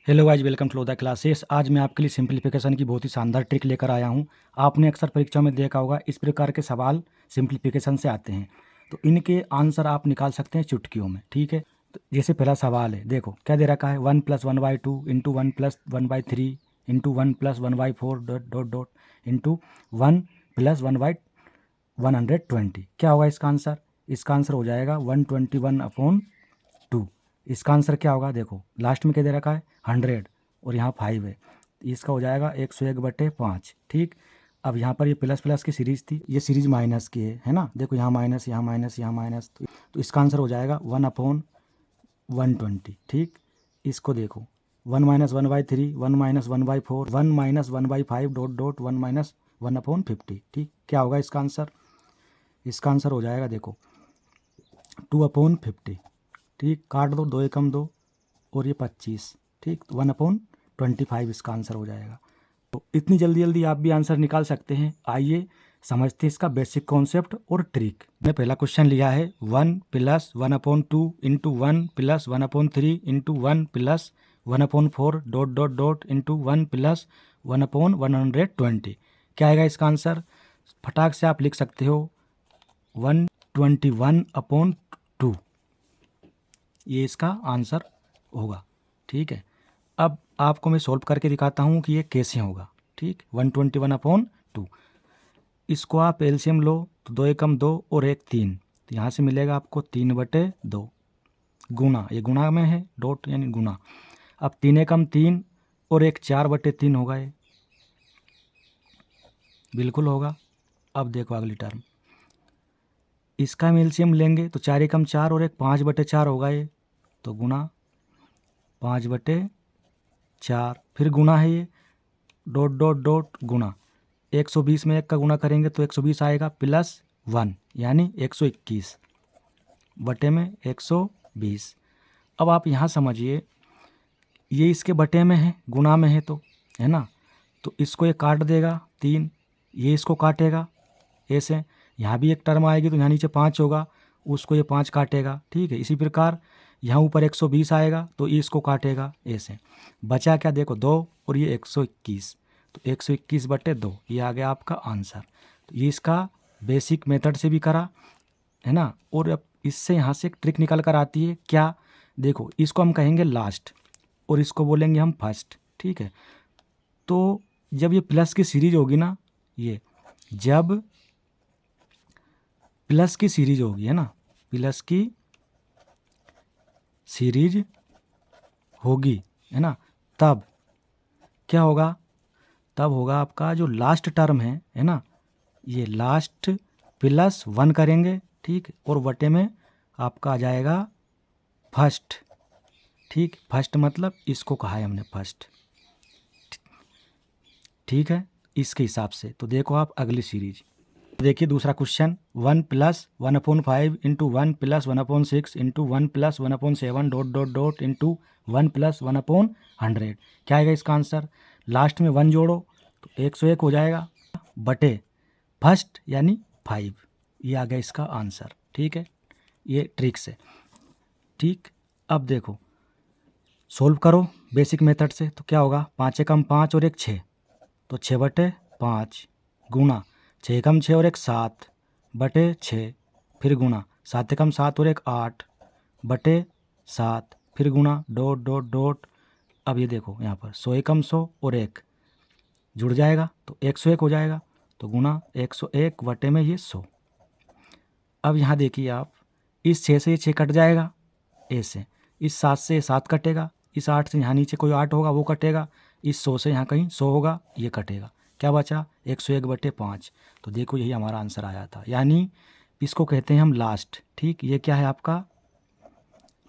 Hello guys, welcome to the classes. आज मैं आपके लिए सिंप्लीफिकेशन की बहुत ही शानदार ट्रिक लेकर आया हूं। आपने अक्सर परीक्षा में देखा होगा, इस प्रकार के सवाल सिंप्लीफिकेशन से आते हैं, तो इनके आंसर आप निकाल सकते हैं चुटकियों में। ठीक है, तो जैसे पहला सवाल है, देखो क्या दे रखा है, 1+1/2 into 1+1/3 into 1+1/4 dot dot dot into 1+1/120। क्या होगा इसका आंसर? इसका आंसर हो जाएगा 121/2। इसका आंसर क्या होगा? देखो लास्ट में क्या दे रखा है, 100 और यहाँ 5 है, इसका हो जाएगा 101/5। ठीक, अब यहाँ पर ये प्लस प्लस की सीरीज थी, ये सीरीज माइनस की है ना। देखो यहाँ माइनस, यहाँ माइनस, यहाँ माइनस, तो इसका आंसर हो जाएगा 1/120। ठीक, इसको देखो 1-1/3, 1-1/4, 1-1/5 डॉट डॉट 1-1/50। ठीक, क्या होगा इसका आंसर? इसका आंसर हो जाएगा देखो 2/50। ठीक, काट दो, 2 एकम 2 और ये 25। ठीक, 1/25 इसका आंसर हो जाएगा। तो इतनी जल्दी जल्दी आप भी आंसर निकाल सकते हैं। आइए समझते हैं इसका बेसिक कॉन्सेप्ट और ट्रिक। मैंने पहला क्वेश्चन लिया है 1+1/2 into 1+1/3 into 1+1/4 dot dot dot into 1+1/120। क्या आएगा इसका आंसर? फटाक से आप लिख सकते हो 121/2, ये इसका आंसर होगा। ठीक है, अब आपको मैं सॉल्व करके दिखाता हूँ कि ये कैसे होगा। ठीक, 121/2, इसको आप एलसीएम लो तो 2 एकम 2 और 1 3, तो यहाँ से मिलेगा आपको 3/2 गुना, ये गुना में है डॉट यानी गुना। अब 3 एकम 3 और 1 4/3 होगा, ये बिल्कुल होगा। अब देखो अगली टर्म, इसका हम एलसीएम लेंगे तो 4 एकम 4 और 1 5/4 होगा, ये तो गुना 5/4, फिर गुना है ये डॉट डॉट डॉट गुना 120 में 1 का गुना करेंगे तो 120 आएगा, प्लस 1 यानी 121 बटे में 120। अब आप यहाँ समझिए, ये इसके बटे में है, गुना में है तो, है ना, तो इसको ये काट देगा 3, ये इसको काटेगा ऐसे, यहाँ भी एक टर्म आएगी तो यहाँ नीचे 5 होगा, उसको ये 5 काटेगा। ठीक है, इसी प्रकार यहाँ ऊपर 120 आएगा तो ये इसको काटेगा ऐसे, बचा क्या देखो 2 और ये 121, तो 121/2 ये आ गया आपका आंसर। तो ये इसका बेसिक मेथड से भी करा, है ना। और अब इससे यहाँ से एक ट्रिक निकल कर आती है, क्या? देखो इसको हम कहेंगे लास्ट और इसको बोलेंगे हम फर्स्ट। ठीक है, तो जब ये प्लस की सीरीज होगी ना, ये जब प्लस की सीरीज होगी, है ना, प्लस की सीरीज होगी, है ना, तब क्या होगा? तब होगा आपका जो लास्ट टर्म है ना, ये लास्ट +1 करेंगे। ठीक, और बटे में आपका आ जाएगा फर्स्ट। ठीक, फर्स्ट मतलब इसको कहा है हमने फर्स्ट। ठीक है, इसके हिसाब से तो देखो आप अगली सीरीज देखिए। दूसरा question 1+1/5 into 1+1/6 into 1+1/7 dot dot dot into 1+1/100। क्या आएगा इसका आंसर? लास्ट में 1 जोड़ो तो 101 हो जाएगा, बटे फर्स्ट यानी 5, ये आ गया इसका आंसर। ठीक है, ये ट्रिक से। ठीक, अब देखो सोल्व करो बेसिक मेथड से, तो क्या होगा? 5 एकम 5 और 1 6, तो 6/5 गुना 6 एकम 6 और 1 7/6, फिर गुना 7 एकम 7 और 1 8/7, फिर गुना डॉट डॉट डॉट। अब ये देखो यहाँ पर 100 एकम 100 और 1 जुड़ जाएगा तो 101 हो जाएगा, तो गुना 101 बटे में ये 100। अब यहाँ देखिए आप, इस 6 से ये 6 कट जाएगा ऐसे, इस 7 से 7 कटेगा, इस 8 से यहाँ नीचे कोई 8 होगा वो कटेगा, इस 100 से यहाँ कहीं 100 होगा ये कटेगा, क्या बचा? 101/5। तो देखो यही हमारा आंसर आया था, यानी इसको कहते हैं हम लास्ट। ठीक, ये क्या है आपका?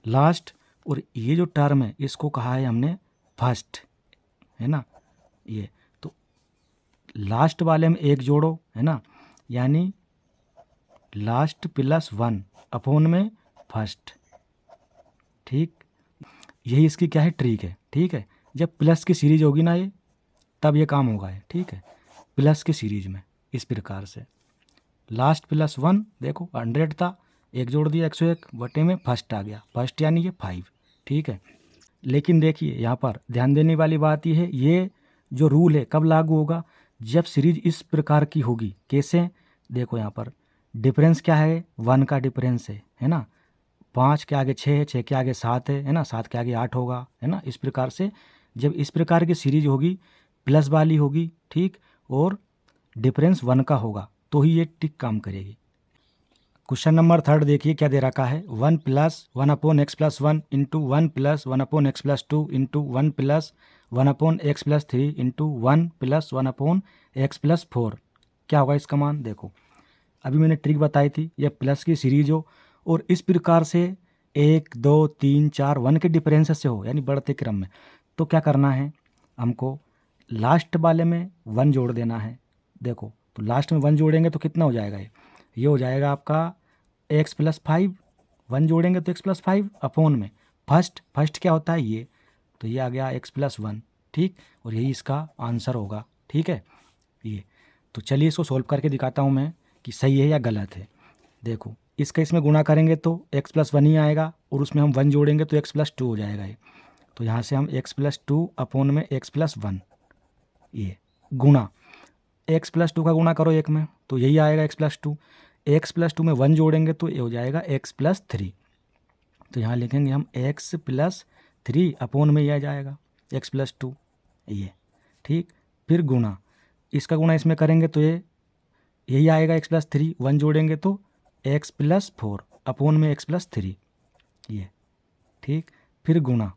लास्ट। और ये जो टर्म है इसको कहा है हमने फर्स्ट, है ना। ये तो लास्ट वाले में 1 जोड़ो, है ना, यानी लास्ट +1 अपॉन में फर्स्ट। ठीक, यही इसकी क्या है ट्रिक है। ठीक है, जब प्लस की सीरीज होगी ना ये, तब ये काम होगा। ठीक है, प्लस की सीरीज में इस प्रकार से लास्ट +1, देखो 100 था, 1 जोड़ दिया 101 बटे में फर्स्ट आ गया, फर्स्ट यानी ये 5। ठीक है, लेकिन देखिए यहाँ पर ध्यान देने वाली बात यह है, ये जो रूल है कब लागू होगा, जब सीरीज इस प्रकार की होगी। कैसे, देखो यहाँ पर डिफरेंस क्या है, 1 का डिफरेंस है ना, 5 के आगे 6 है, 6 के आगे 7 है ना, 7 के आगे 8 होगा, है ना। इस प्रकार से जब इस प्रकार की सीरीज होगी, प्लस वाली होगी, ठीक, और डिफरेंस 1 का होगा, तो ही ये टिक काम करेगी। क्वेश्चन नंबर 3 देखिए क्या दे रखा है, 1 plus 1 upon x plus 1 into 1 plus 1 upon x plus 2 into 1 plus 1 upon x plus 3 into 1 plus 1 upon x plus 4। क्या होगा इसका मान, देखो अभी मैंने ट्रिक बताई थी, यह प्लस की सीरीज हो और इस प्रकार से 1 2 3 4 1 के डिफरेंस से हो, यानी बढ़ते क्रम में, तो क्या करना है हमको, लास्ट वाले में 1 जोड़ देना है। देखो तो लास्ट में 1 जोड़ेंगे तो कितना हो जाएगा, ये हो जाएगा आपका एक्स प्लस 5, 1 जोड़ेंगे तो एक्स प्लस 5 अपॉन में फर्स्ट क्या होता है ये, तो ये आ गया एक्स प्लस 1, ठीक, और यही इसका आंसर होगा, ठीक है ये। तो चलिए इसको सोल्व करके दिखाता हूँ मैं कि सही है या गलत है। देखो इसका इसमें गुणा करेंगे तो एक्स प्लस 1 ही आएगा, और उसमें हम 1 जोड़ेंगे तो एक्स प्लस 2 हो जाएगा ये। तो यहाँ से हम एक्स प्लस 2 अपॉन में एक्स प्लस 1, ये गुणा एक्स प्लस 2 का गुणा करो एक में तो यही आएगा एक्स प्लस 2, एक्स प्लस 2 में 1 जोड़ेंगे तो ये हो जाएगा एक्स प्लस 3। तो यहाँ लिखेंगे हम एक्स प्लस 3 अपॉन में यह जाएगा एक्स प्लस 2, ये ठीक। फिर गुणा, इसका गुणा इसमें करेंगे तो ये यही आएगा एक्स प्लस 3, 1 जोड़ेंगे तो एक्स प्लस 4 अपॉन में एक्स प्लस 3, ये ठीक। फिर गुणा,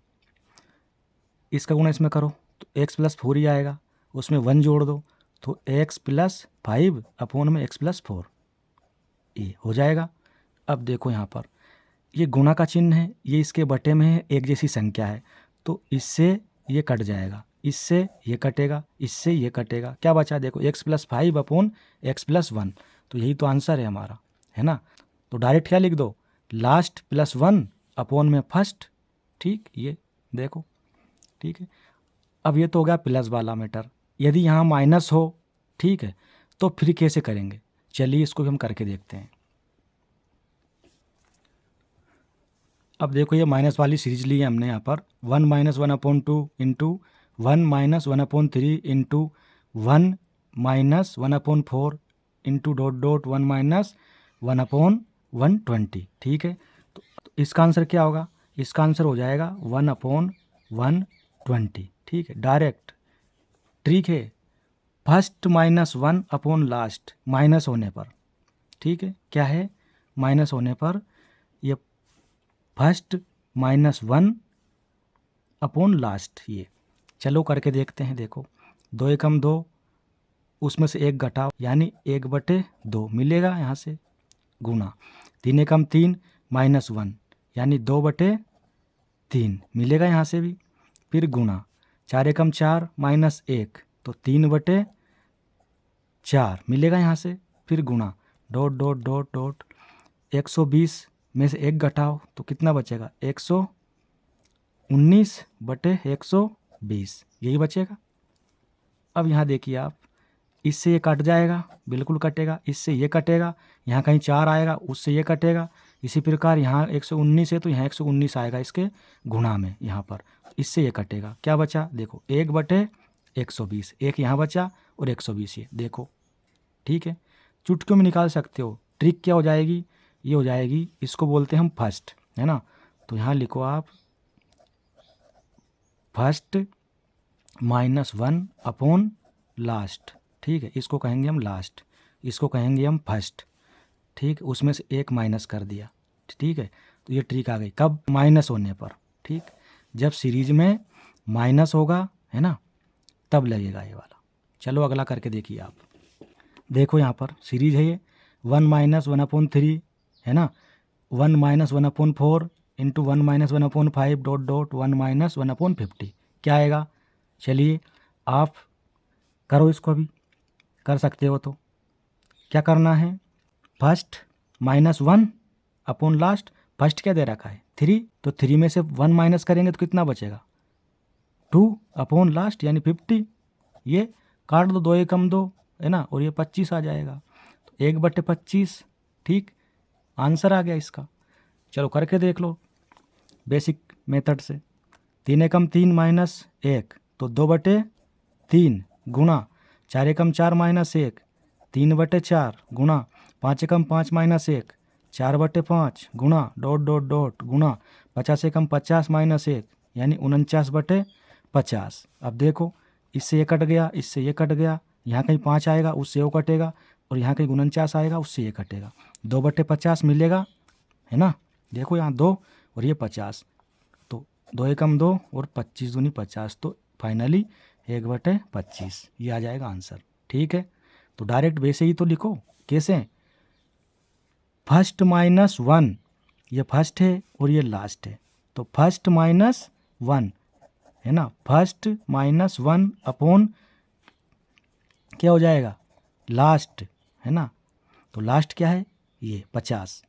इसका गुणा इसमें करो तो एक्स प्लस 4 ही आएगा, उसमें 1 जोड़ दो तो एक्स प्लस 5 अपॉन में एक्स प्लस 4, ये हो जाएगा। अब देखो यहाँ पर ये गुणा का चिन्ह है, ये इसके बटे में है, एक जैसी संख्या है, तो इससे ये कट जाएगा, इससे ये कटेगा, इससे ये कटेगा, क्या बचा, देखो x plus 5 upon x plus 1, तो यही तो आंसर है हमारा, है ना। तो डायरेक्ट क्या लिख दो, लास्ट प्लस 1 अपॉन में फर्स्ट, ठीक, ये देखो, ठीक है। अब ये तो हो गया प्लस वाला मैटर, यदि यहाँ माइनस हो, ठीक है, तो फिर कैसे करेंगे, चलिए इसको हम करके देखते हैं। अब देखो ये माइनस वाली सीरीज ली है हमने यहाँ पर, 1 minus 1 upon 2 into 1 minus 1 upon 3 into 1 minus 1 upon 4 into dot dot 1 minus 1 upon 120, ठीक है। तो इसका आंसर क्या होगा, इसका आंसर हो जाएगा 1 अपॉन 120, ठीक है। डायरेक्ट ट्रिक है, first minus 1 upon last, minus होने पर, ठीक है, क्या है, माइनस होने पर ये फर्स्ट माइनस 1 अपॉन लास्ट, ये चलो करके देखते हैं। देखो 2 एकम 2, उसमें से 1 घटाओ यानी 1/2 मिलेगा यहाँ से, गुना 3 एकम 3 माइनस 1 यानी 2/3 मिलेगा यहाँ से भी, फिर गुना 4 एकम 4 माइनस 1 तो 3/4 मिलेगा यहाँ से, फिर गुना डॉट डॉट डॉट डॉट 120 में से 1 घटाओ तो कितना बचेगा, 119/120, यही बचेगा। अब यहाँ देखिए आप, इससे ये कट जाएगा, बिल्कुल कटेगा, इससे ये कटेगा, यहाँ कहीं 4 आएगा, उससे ये कटेगा, इसी प्रकार यहाँ 119 है तो यहाँ 119 आएगा इसके गुणा में, यहाँ पर इससे ये कटेगा, क्या बचा, देखो 1/120, एक यहाँ बचा और 120 ये देखो, ठीक है। चुटकियों में निकाल सकते हो, ट्रिक क्या हो जाएगी, ये हो जाएगी, इसको बोलते हैं हम फर्स्ट, है ना। तो यहाँ लिखो आप फर्स्ट माइनस 1 अपॉन लास्ट, ठीक है, इसको कहेंगे हम लास्ट, इसको कहेंगे हम फर्स्ट, ठीक, उसमें से 1 माइनस कर दिया, ठीक है। तो ये ट्रिक आ गई, कब, माइनस होने पर, ठीक, जब सीरीज में माइनस होगा, है ना, तब लगेगा ये वाला। चलो अगला करके देखिए आप, देखो यहाँ पर सीरीज है ये 1 माइनस 1 अपॉन 3, है ना, 1 minus 1 upon 4 into 1 minus 1 upon 5 dot dot 1 minus 1 upon 50, क्या आएगा, चलिए आप करो इसको, अभी कर सकते हो। तो क्या करना है, first minus 1 upon last, first क्या दे रखा है 3, तो 3 में से 1 माइनस करेंगे तो कितना बचेगा, 2 अपॉन लास्ट यानी 50, ये काट दो, 2 एकम 2, है ना, और ये 25 आ जाएगा, तो 1/25, ठीक, आंसर आ गया इसका। चलो करके देख लो बेसिक मेथड से, 3 एकम 3 माइनस 1 तो 2/3 गुणा 4 एकम 4 माइनस 1 3/4 गुणा 5 एकम 5 माइनस 1 4/5 गुणा डॉट डॉट डॉट गुणा 50 एकम 50 माइनस 1 यानी 49/50। अब देखो इससे ये कट गया, इससे ये कट गया, यहाँ कहीं 5 आएगा उससे वो कटेगा, और यहाँ कहीं 49 आएगा उससे ये कटेगा, 2/50 मिलेगा, है ना। देखो यहाँ 2 और ये 50, तो 2 एकम 2 और 25 दूनी 50, तो फाइनली 1/25 ये आ जाएगा आंसर। ठीक है, तो डायरेक्ट वैसे ही तो लिखो। कैसे? फर्स्ट माइनस 1, ये फर्स्ट है और ये लास्ट है, तो फर्स्ट माइनस 1 है ना, फर्स्ट माइनस 1 अपॉन क्या हो जाएगा, लास्ट, है ना। तो लास्ट क्या है, ये 50।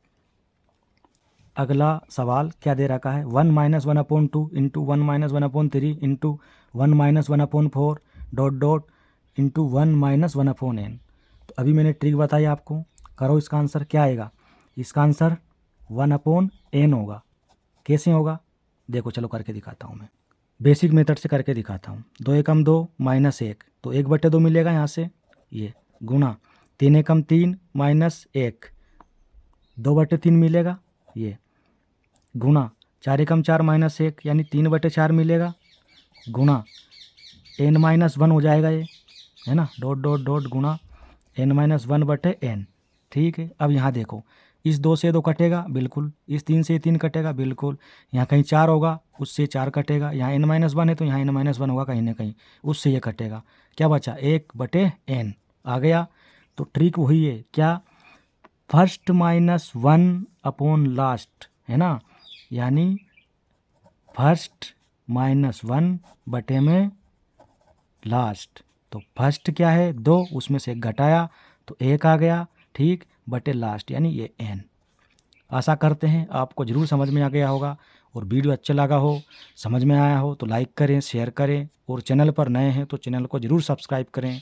अगला सवाल क्या दे रखा है, 1 - 1/2 into 1 - 1/3 into 1 - 1/4 dot dot into 1 - 1/n। तो अभी मैंने ट्रिक बताई आपको, करो इसका आंसर क्या आएगा। इसका आंसर 1/n होगा। कैसे होगा देखो, चलो करके दिखाता हूँ मैं, बेसिक मेथड से करके दिखाता हूँ। 2 एकम 2 माइनस 1 तो 1/2 मिलेगा यहाँ से, ये गुणा 3 एकम 3 माइनस 1 2/3 मिलेगा, ये गुणा 4 एकम 4 माइनस 1 यानी 3/4 मिलेगा, गुणा n-1 हो जाएगा ये, है ना, डॉट डॉट डॉट गुणा n-1/n। ठीक है, अब यहाँ देखो, इस 2 से 2 कटेगा बिल्कुल, इस 3 से 3 कटेगा बिल्कुल, यहाँ कहीं 4 होगा उससे 4 कटेगा, यहाँ n-1 है तो यहाँ n-1 होगा कहीं ना कहीं, उससे ये कटेगा, क्या बचा 1/n आ गया। तो ट्रिक वही है, क्या, फर्स्ट माइनस 1 अपॉन लास्ट, है ना, यानी फर्स्ट माइनस 1 बटे में लास्ट। तो फर्स्ट क्या है 2, उसमें से 1 घटाया तो 1 आ गया, ठीक, बटे लास्ट यानी ये n। आशा करते हैं आपको ज़रूर समझ में आ गया होगा, और वीडियो अच्छा लगा हो, समझ में आया हो तो लाइक करें, शेयर करें, और चैनल पर नए हैं तो चैनल को ज़रूर सब्सक्राइब करें।